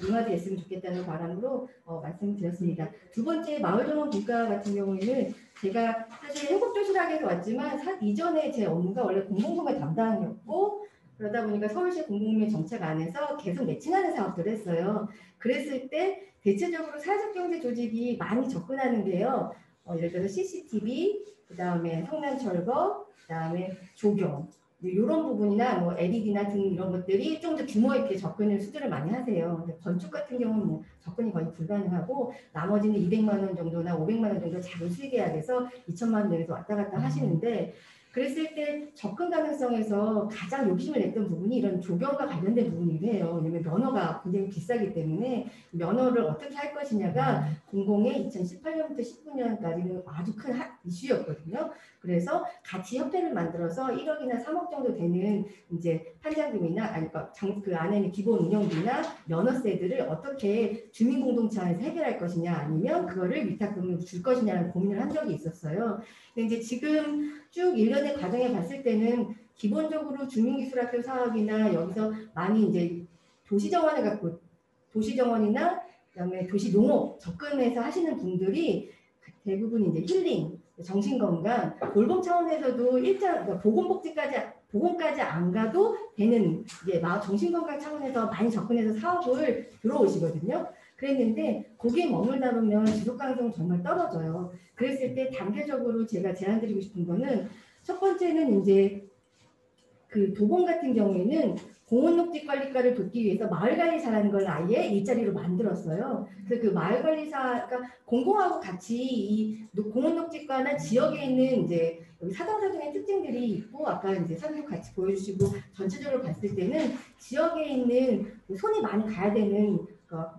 융화되었으면 좋겠다는 바람으로 말씀드렸습니다. 두 번째 마을정원 분과 같은 경우에는 제가 사실 행복도시락에서 왔지만 이전에 제 업무가 원래 공공구매 담당이었고 그러다 보니까 서울시 공공구매 정책 안에서 계속 매칭하는 사업들을 했어요. 그랬을 때 대체적으로 사회적 경제 조직이 많이 접근하는데요. 예를 들어서 CCTV, 그 다음에 성난철거, 그 다음에 조경 이런 부분이나 뭐 LED나 등 이런 것들이 좀 더 규모 있게 접근을 수주를 많이 하세요. 건축 같은 경우는 뭐 접근이 거의 불가능하고 나머지는 200만 원 정도나 500만 원 정도 작은 수익계약에서 2천만 원 내에서 왔다 갔다 하시는데 그랬을 때 접근 가능성에서 가장 욕심을 냈던 부분이 이런 조경과 관련된 부분이기도 해요. 왜냐하면 면허가 굉장히 비싸기 때문에 면허를 어떻게 할 것이냐가 공공의 2018년부터 19년까지는 아주 큰 이슈였거든요. 그래서 같이 협회를 만들어서 1억이나 3억 정도 되는 이제 판장금이나 그 안에는 기본 운영비나 면허세들을 어떻게 주민공동체 안에서 해결할 것이냐 아니면 그거를 위탁금을 줄 것이냐는 고민을 한 적이 있었어요. 근데 이제 지금 쭉 1년의 과정에 봤을 때는 기본적으로 주민기술학교 사업이나 여기서 많이 이제 도시정원을 갖고 도시정원이나 그다음에 도시농업 접근해서 하시는 분들이 대부분 이제 힐링, 정신건강, 돌봄 차원에서도 그러니까 보건까지 안 가도 되는 이제 정신건강 차원에서 많이 접근해서 사업을 들어오시거든요. 그랬는데 거기에 머물다 보면 지속 가능성은 정말 떨어져요. 그랬을 때 단계적으로 제가 제안드리고 싶은 거는 첫 번째는 이제 그 도봉 같은 경우에는 공원녹지관리과를 돕기 위해서 마을관리사라는 걸 아예 일자리로 만들었어요. 그래서 그 마을관리사가 공공하고 같이 이 공원녹지과나 지역에 있는 이제 여기 사당사동의 특징들이 있고 아까 이제 사진도 같이 보여주시고 전체적으로 봤을 때는 지역에 있는 손이 많이 가야 되는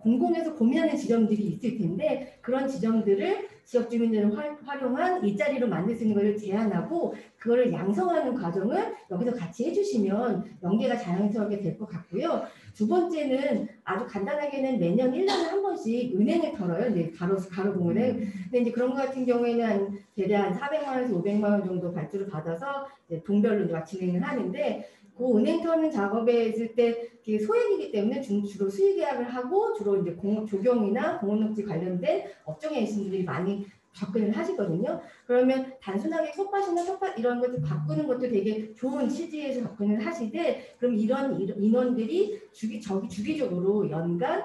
공공에서 고민하는 지점들이 있을 텐데 그런 지점들을 지역 주민들을 활용한 일자리로 만들 수 있는 것을 제안하고 그거를 양성하는 과정을 여기서 같이 해주시면 연계가 자연스럽게 될 것 같고요. 두 번째는 아주 간단하게는 매년 1년에 한 번씩 은행을 털어요. 이제 가로봉은행. 근데 이제 그런 것 같은 경우에는 대략 한 400만 원에서 500만 원 정도 발주를 받아서 이제 동별로 진행을 하는데 그 은행 터는 작업에 있을 때 이게 소액이기 때문에 주로 수의 계약을 하고 주로 이제 조경이나 공원녹지 관련된 업종에 계신 분들이 많이 접근을 하시거든요. 그러면 단순하게 텃밭이나 텃밭 이런 것들 바꾸는 것도 되게 좋은 취지에서 접근을 하시되, 그럼 이런 인원들이 주기적으로 연간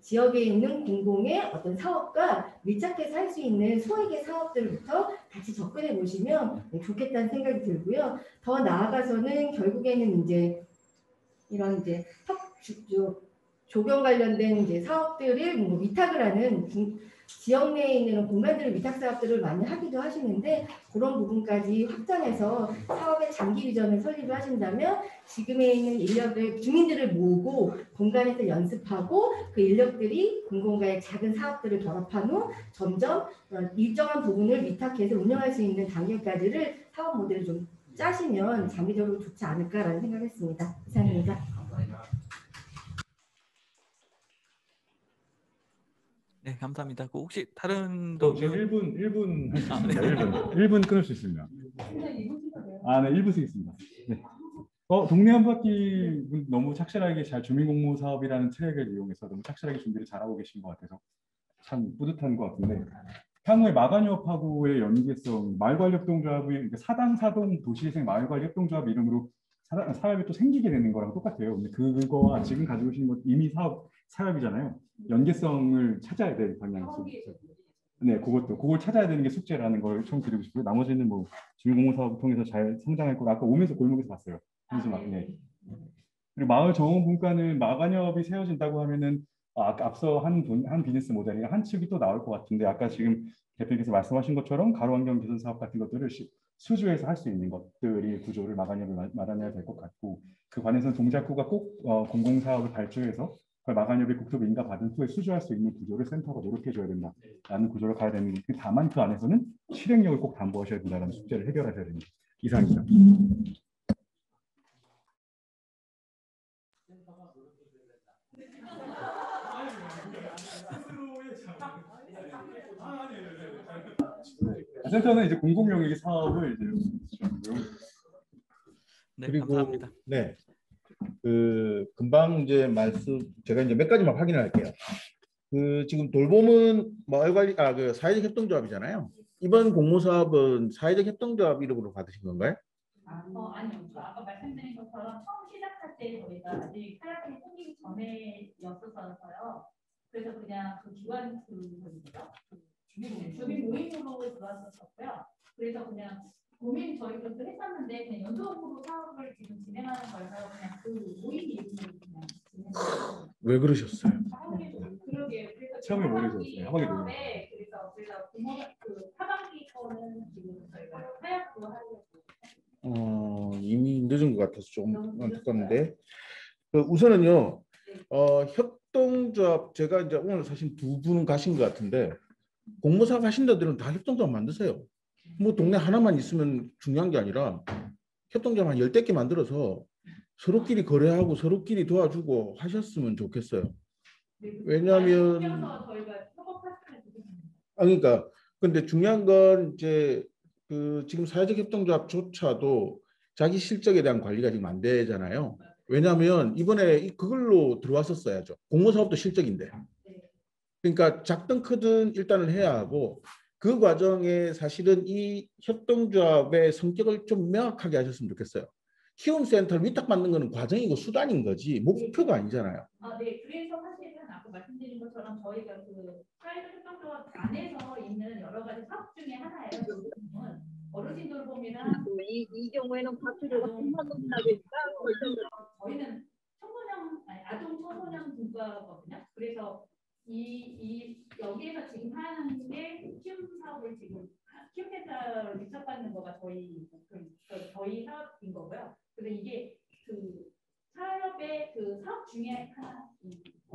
지역에 있는 공공의 어떤 사업과 밀착해서 할 수 있는 소액의 사업들부터 같이 접근해 보시면 좋겠다는 생각이 들고요. 더 나아가서는 결국에는 이제 이런 이제 조경 관련된 이제 사업들을 뭐 위탁을 하는 지역 내에 있는 공간들을 위탁 사업들을 많이 하기도 하시는데, 그런 부분까지 확장해서 사업의 장기 비전을 설립을 하신다면 지금에 있는 인력들, 주민들을 모으고 공간에서 연습하고 그 인력들이 공공과의 작은 사업들을 결합한 후 점점 일정한 부분을 위탁해서 운영할 수 있는 단계까지를 사업 모델을 좀 짜시면 장기적으로 좋지 않을까라는 생각했습니다. 이상입니다. 네, 감사합니다. 혹시 다른 지금 1분 할 수 있습니다. 1분 끊을 수 있습니다. 네, 1분 쓰겠습니다. 네. 동네 한 바퀴 너무 착실하게 잘 주민공무 사업이라는 트랙을 이용해서 너무 착실하게 준비를 잘하고 계신 것 같아서 참 뿌듯한 것 같은데, 향후에 마관협하고의 연계성, 마을관리협동조합이 그러니까 사당 도시재생 마을관리협동조합 이름으로 사업이 또 생기게 되는 거랑 똑같아요. 근데 그거와 지금 가지고 계신 것 이미 사업이잖아요. 연계성을 찾아야 될 방향이죠. 네, 그걸 찾아야 되는 게 숙제라는 걸 좀 드리고 싶고요. 나머지는 뭐 주민공무 사업을 통해서 잘 성장할 거고, 아까 오면서 골목에서 봤어요. 네. 그리고 마을 정원 분과는 마관협이 세워진다고 하면은 앞서 한 비즈니스 모델이 한 축이 또 나올 것 같은데, 아까 지금 대표님께서 말씀하신 것처럼 가로환경 개선 사업 같은 것들을 수주해서 할 수 있는 것들이 구조를 마련해야 될 것 같고, 그 관해서는 동작구가 꼭 공공사업을 발주해서 그걸 마관협이 국토부 인가 받은 후에 수주할 수 있는 구조를 센터가 노력해줘야 된다라는 구조를 가야 되는데, 다만 그 안에서는 실행력을 꼭 담보하셔야 된다는 숙제를 해결하셔야 됩니다. 이상입니다. 센터는 이제 공공영역의 사업을 이제 네, 그리고 감사합니다. 네, 금방 이제 제가 이제 몇 가지만 확인을 할게요. 지금 돌봄은 마을관리 그 사회적 협동조합이잖아요. 이번 공모사업은 사회적 협동조합 이름으로 받으신 건가요? 아니요. 아까 말씀드린 것처럼 처음 시작할 때 저희가 아직 사약이 생기기 전에였어서요. 그래서 그냥 그 기관 주민 모임으로 들어왔었고요. 그래서 그냥 고민 저희 그것도 했었는데 그냥 연속으로 사업을 지금 진행하는 거라서 그냥 그 모임 이름으로 그냥 진행했어요. 왜 그러셨어요? 그러게요. 처음에 모르셨어요. 하반기 그래서 저희가 하반기 거는 지금 저희가 사약으로 하려고. 이미 늦은 것 같아서 좀 안타깝는데, 우선은요, 협동조합 제가 이제 오늘 사실 두 분 가신 것 같은데, 공모사업 하신 데들은 다 협동조합 만드세요. 뭐 동네 하나만 있으면 중요한 게 아니라 협동조합 한 10개 만들어서 서로끼리 거래하고 서로끼리 도와주고 하셨으면 좋겠어요. 왜냐하면 그러니까 근데 중요한 건 이제 지금 사회적 협동조합조차도 자기 실적에 대한 관리가 지금 안 되잖아요. 왜냐하면 이번에 그걸로 들어왔었어야죠. 공모사업도 실적인데. 그러니까 작든 크든 일단은 해야 하고, 그 과정에 사실은 이 협동조합의 성격을 좀 명확하게 하셨으면 좋겠어요. 키움센터를 위탁받는 거는 과정이고 수단인 거지 목표가 아니잖아요. 네. 그래서 사실은 아까 말씀드린 것처럼 저희가 그 사회적 협동조합 안에서 있는 여러 가지 사업 중에 하나예요. 어르신 돌봄이랑 이 경우에는 과투료가 통합하니까 저희는 아동 청소년 분과거든요. 그래서 여기에서 지금 하는 게 키움 사업을 지금 키움센터를 위탁받는 거가 저희 사업인 거고요. 그래서 이게 그 사업의 그 사업 중에 하나.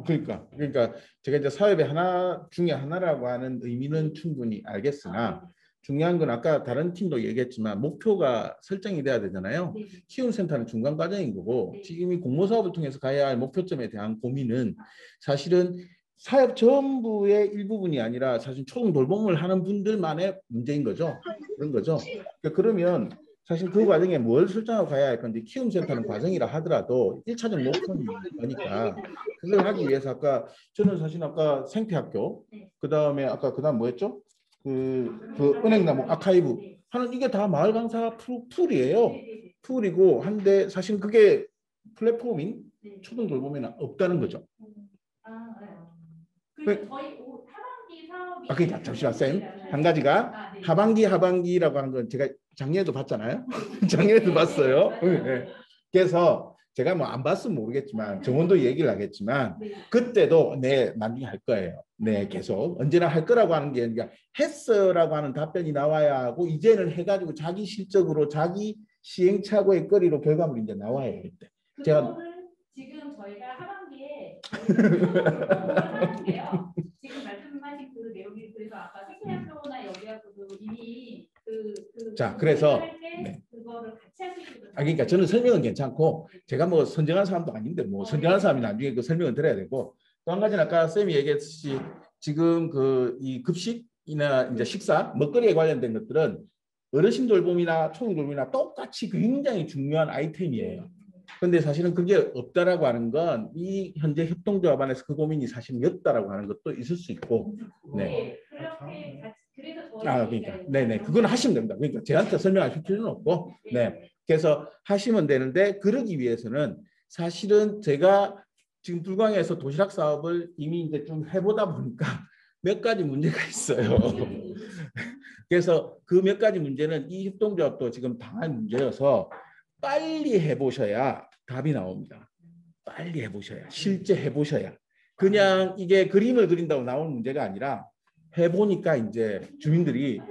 그러니까 제가 이제 사업의 하나 중에 하나라고 하는 의미는 충분히 알겠으나, 중요한 건 아까 다른 팀도 얘기했지만 목표가 설정이 돼야 되잖아요. 네. 키움센터는 중간 과정인 거고, 네. 지금 이 공모사업을 통해서 가야 할 목표점에 대한 고민은 사실은 사업 전부의 일부분이 아니라 사실 총 돌봄을 하는 분들만의 문제인 거죠. 그런 거죠. 그러면 사실 그 과정에 뭘 설정하고 가야 할 건데 키움센터는 과정이라 하더라도 1차적 목표는 거니까 그걸 하기 위해서 아까 저는 사실 아까 생태학교 그다음에 아까 그다음 뭐였죠? 그 은행나무 아카이브 하는 이게 다 마을 강사 풀이에요. 풀이고 한데 사실 그게 플랫폼인 초등 돌봄에는 없다는 거죠. 그래서 저희 하반기 사업이 그러니까 잠시만 쌤 한 가지가 하반기라고 하는 건 제가 작년에도 봤잖아요. 작년에도 봤어요. 네. 그래서 제가 뭐 안 봤으면 모르겠지만 정원도 얘기를 하겠지만 그때도 네 나중에 할 거예요. 네 계속 언제나 할 거라고 하는 게 아니라 했어라고 하는 답변이 나와야 하고 이제는 해가지고 자기 실적으로 자기 시행착오의 거리로 결과물이 이제 나와야 할 때. 제가 지금 저희가 하반기에 하는데요. 지금 말씀하신 그 내용이 그래서 아까 생태학교나 여기하고도 이미 자 그래서 네. 그거를 같이 하시기도 그러니까 저는 설명은 괜찮고 제가 뭐 선정한 사람도 아닌데 뭐 선정한 사람이 나중에 그 설명을 드려야 되고 또 한 가지는 아까 쌤이 얘기했듯이 지금 그 이 급식이나 이제 식사 먹거리에 관련된 것들은 어르신 돌봄이나 초등 돌봄이나 똑같이 굉장히 중요한 아이템이에요. 근데 사실은 그게 없다라고 하는 건 이 현재 협동조합 안에서 그 고민이 사실은 없다라고 하는 것도 있을 수 있고, 네. 그렇게 같이 그래서 저희 그러니까, 네네, 그건 하시면 됩니다. 그러니까 저한테 설명하실 필요는 없고, 네. 그래서 하시면 되는데 그러기 위해서는 사실은 제가 지금 불광에서 도시락 사업을 이미 이제 좀 해보다 보니까 몇 가지 문제가 있어요. 그래서 그 몇 가지 문제는 이 협동조합도 지금 당한 문제여서. 빨리 해보셔야 답이 나옵니다. 빨리 해보셔야, 실제 해보셔야. 그냥 이게 그림을 그린다고 나오는 문제가 아니라 해보니까 이제 주민들이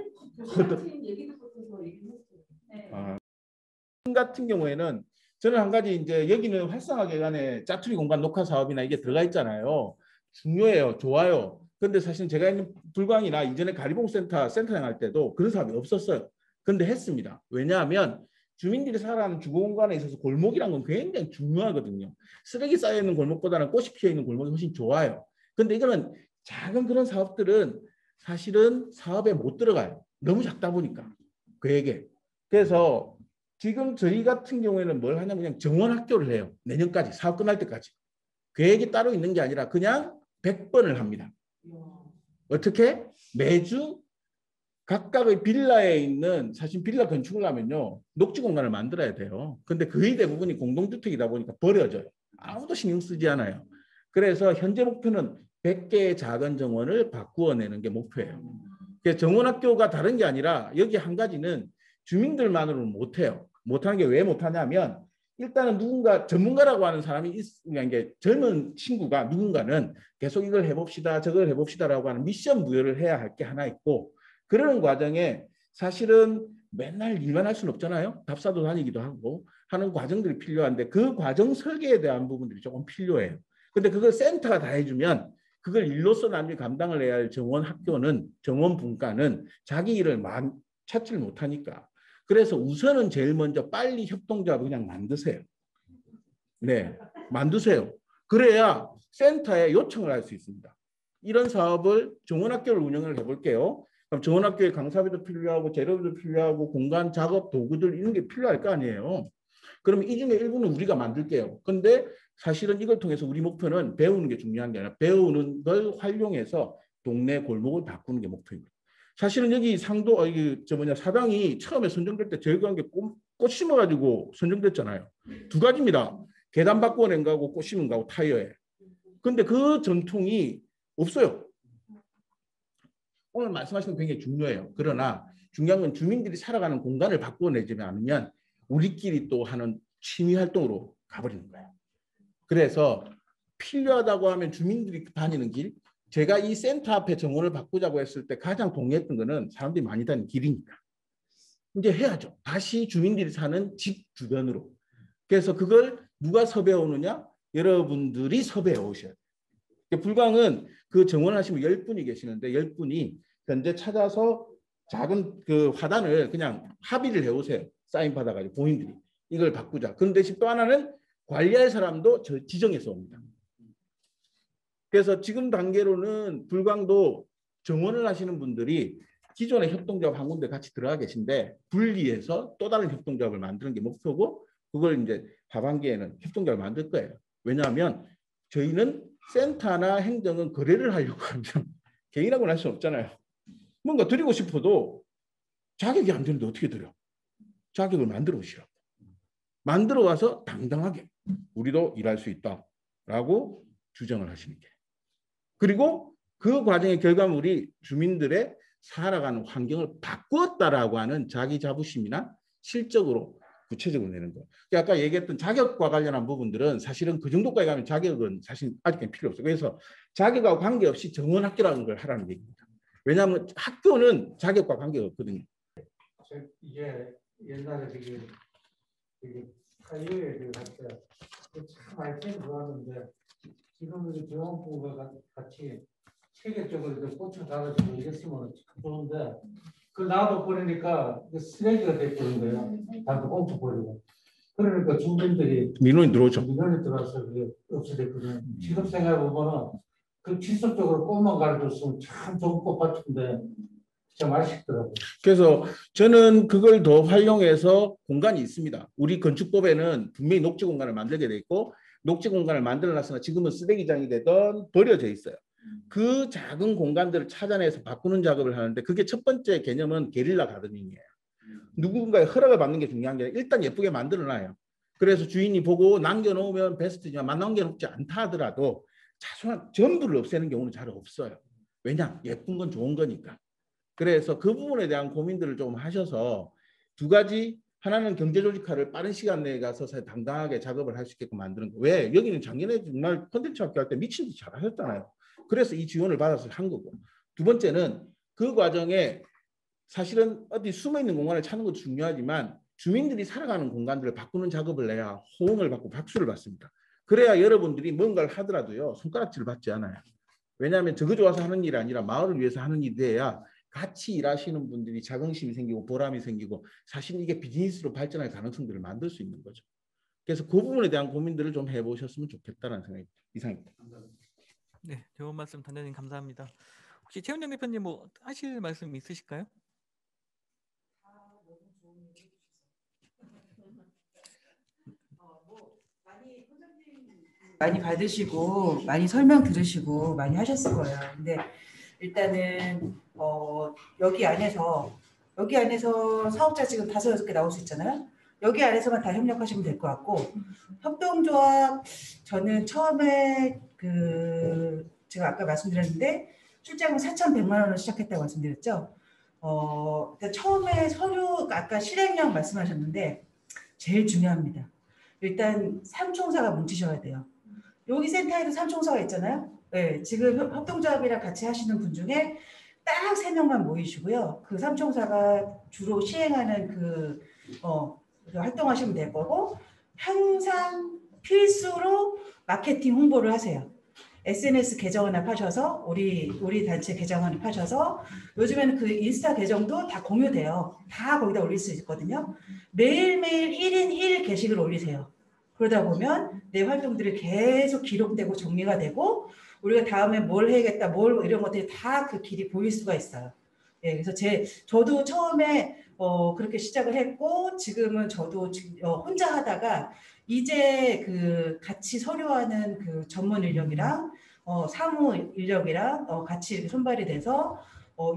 같은 경우에는 저는 한 가지 이제 여기는 활성화계간에 짜투리 공간 녹화 사업이나 이게 들어가 있잖아요. 중요해요. 좋아요. 근데 사실 제가 있는 불광이나 이전에 가리봉센터 센터장 할 때도 그런 사업이 없었어요. 근데 했습니다. 왜냐하면 주민들이 살아가는 주거공간에 있어서 골목이란 건 굉장히 중요하거든요. 쓰레기 쌓여있는 골목보다는 꽃이 피어있는 골목이 훨씬 좋아요. 근데 이거는 작은 그런 사업들은 사실은 사업에 못 들어가요. 너무 작다 보니까. 그에게. 그래서 지금 저희 같은 경우에는 뭘 하냐면 그냥 정원학교를 해요. 내년까지 사업 끝날 때까지. 계획이 따로 있는 게 아니라 그냥 100번을 합니다. 어떻게? 매주 각각의 빌라에 있는 사실 빌라 건축을 하면요. 녹지 공간을 만들어야 돼요. 근데 거의 대부분이 공동주택이다 보니까 버려져요. 아무도 신경 쓰지 않아요. 그래서 현재 목표는 100개의 작은 정원을 바꾸어내는 게 목표예요. 정원학교가 다른 게 아니라 여기 한 가지는 주민들만으로는 못해요. 못하는 게 왜 못하냐면 일단은 누군가 전문가라고 하는 사람이 이게 젊은 친구가 누군가는 계속 이걸 해봅시다 저걸 해봅시다라고 하는 미션 부여를 해야 할 게 하나 있고 그러는 과정에 사실은 맨날 일만 할 수는 없잖아요. 답사도 다니기도 하고 하는 과정들이 필요한데 그 과정 설계에 대한 부분들이 조금 필요해요. 근데 그걸 센터가 다 해주면 그걸 일로서 나중에 감당을 해야 할 정원 학교는 정원 분과는 자기 일을 찾지를 못하니까 그래서 우선은 제일 먼저 빨리 협동조합을 그냥 만드세요. 네, 만드세요. 그래야 센터에 요청을 할 수 있습니다. 이런 사업을 정원학교를 운영을 해볼게요. 그럼 정원학교에 강사비도 필요하고 재료비도 필요하고 공간 작업 도구들 이런 게 필요할 거 아니에요. 그러면 이 중에 일부는 우리가 만들게요. 근데 사실은 이걸 통해서 우리 목표는 배우는 게 중요한 게 아니라 배우는 걸 활용해서 동네 골목을 바꾸는 게 목표입니다. 사실은 여기 상도 사당이 처음에 선정될 때 제일 중요한 게 꽃 심어가지고 선정됐잖아요. 두 가지입니다. 계단 바꾸어낸 거하고 꽃 심은 거하고 타이어에. 근데 그 전통이 없어요. 오늘 말씀하시는 게 굉장히 중요해요. 그러나 중요한 건 주민들이 살아가는 공간을 바꾸어내지 않으면 우리끼리 또 하는 취미 활동으로 가버리는 거예요. 그래서 필요하다고 하면 주민들이 다니는 길, 제가 이 센터 앞에 정원을 바꾸자고 했을 때 가장 동의했던 거는 사람들이 많이 다니는 길이니까. 이제 해야죠. 다시 주민들이 사는 집 주변으로. 그래서 그걸 누가 섭외해 오느냐? 여러분들이 섭외해 오셔야 돼요. 불광은 그 정원 하시면 10분이 계시는데 10분이 현재 찾아서 작은 그 화단을 그냥 합의를 해오세요. 사인 받아가지고 본인들이 이걸 바꾸자. 그런 대신 또 하나는 관리할 사람도 지정해서 옵니다. 그래서 지금 단계로는 불광도 정원을 하시는 분들이 기존의 협동조합 한 군데 같이 들어가 계신데 분리해서 또 다른 협동조합을 만드는 게 목표고 그걸 이제 하반기에는 협동조합을 만들 거예요. 왜냐하면 저희는 센터나 행정은 거래를 하려고 하면 개인하고는 할 수 없잖아요. 뭔가 드리고 싶어도 자격이 안 되는데 어떻게 드려? 자격을 만들어 오시라고. 만들어 와서 당당하게 우리도 일할 수 있다라고 주장을 하시는 게. 그리고 그 과정의 결과물이 주민들의 살아가는 환경을 바꾸었다라고 하는 자기 자부심이나 실적으로 구체적으로 내는 거예요. 아까 얘기했던 자격과 관련한 부분들은 사실은 그 정도까지 가면 자격은 사실 아직은 필요 없어요. 그래서 자격과 관계없이 정원학교라는 걸 하라는 얘기입니다. 왜냐하면 학교는 자격과 관계가 없거든요. 이게 옛날에 되게 사회에 갔을 때참 알게 좋았는데 지금은 정원부가 같이 체계적으로 꽂혀 달아주고 이랬으면 좋은데 그걸 놔둬버리니까 쓰레기가 돼버린 거예요. 다들 꽁쳐 버리고. 그러니까 주민들이 민원이 들어오죠. 민원이 들어와서 그게 없어졌거든요. 지금 생각해보면 그 지속적으로 꽃만 가르쳤으면 참 좋은 꽃 같은데 참 아쉽더라고요. 그래서 저는 그걸 더 활용해서 공간이 있습니다. 우리 건축법에는 분명히 녹지 공간을 만들게 돼 있고 녹지 공간을 만들어놨으나 지금은 쓰레기장이 되던 버려져 있어요. 그 작은 공간들을 찾아내서 바꾸는 작업을 하는데 그게 첫 번째 개념은 게릴라 가드닝이에요. 누군가의 허락을 받는 게 중요한 게 아니라 일단 예쁘게 만들어놔요. 그래서 주인이 보고 남겨놓으면 베스트지만 남겨놓지 않다 하더라도 자수한 전부를 없애는 경우는 잘 없어요. 왜냐? 예쁜 건 좋은 거니까. 그래서 그 부분에 대한 고민들을 좀 하셔서 두 가지, 하나는 경제조직화를 빠른 시간 내에 가서 당당하게 작업을 할 수 있게끔 만드는 거. 왜? 여기는 작년에 정말 콘텐츠 학교 할 때 미친 듯이 잘하셨잖아요. 그래서 이 지원을 받아서 한 거고. 두 번째는 그 과정에 사실은 어디 숨어있는 공간을 찾는 것도 중요하지만 주민들이 살아가는 공간들을 바꾸는 작업을 내야 호응을 받고 박수를 받습니다. 그래야 여러분들이 뭔가를 하더라도요. 손가락질을 받지 않아요. 왜냐하면 저거 좋아서 하는 일이 아니라 마을을 위해서 하는 일이 돼야 같이 일하시는 분들이 자긍심이 생기고 보람이 생기고 사실 이게 비즈니스로 발전할 가능성들을 만들 수 있는 거죠. 그래서 그 부분에 대한 고민들을 좀 해보셨으면 좋겠다는 생각이 이상입니다. 네, 좋은 말씀 단장님 감사합니다. 혹시 최은영 대표님 뭐 하실 말씀 있으실까요? 많이 받으시고 많이 설명 들으시고 많이 하셨을 거예요. 근데 일단은 여기 안에서 사업자 지금 5-6개 나올 수 있잖아요. 여기 안에서만 다 협력하시면 될 것 같고 협동조합 저는 처음에 제가 아까 말씀드렸는데 출자금 4,100만 원을 시작했다고 말씀드렸죠. 그러니까 처음에 서류 아까 실행력 말씀하셨는데 제일 중요합니다. 일단 삼총사가 뭉치셔야 돼요. 여기 센터에도 삼총사가 있잖아요. 네, 지금 협동조합이랑 같이 하시는 분 중에 딱 3명만 모이시고요. 그 삼총사가 주로 시행하는 활동하시면 될 거고 항상 필수로 마케팅 홍보를 하세요. SNS 계정 하나 파셔서 우리 단체 계정 하나 파셔서 요즘에는 그 인스타 계정도 다 공유돼요. 다 거기다 올릴 수 있거든요. 매일매일 1인 1 게시글 올리세요. 그러다 보면 내 활동들이 계속 기록되고 정리가 되고 우리가 다음에 뭘 해야겠다, 이런 것들이 다 그 길이 보일 수가 있어요. 예, 그래서 저도 처음에 그렇게 시작을 했고 지금은 저도 혼자 하다가 이제 같이 서류하는 그 전문 인력이랑 사무 인력이랑 같이 손발이 돼서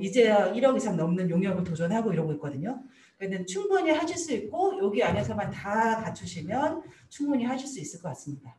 이제야 1억 이상 넘는 용역을 도전하고 이러고 있거든요. 그러니까 충분히 하실 수 있고 여기 안에서만 다 갖추시면 충분히 하실 수 있을 것 같습니다.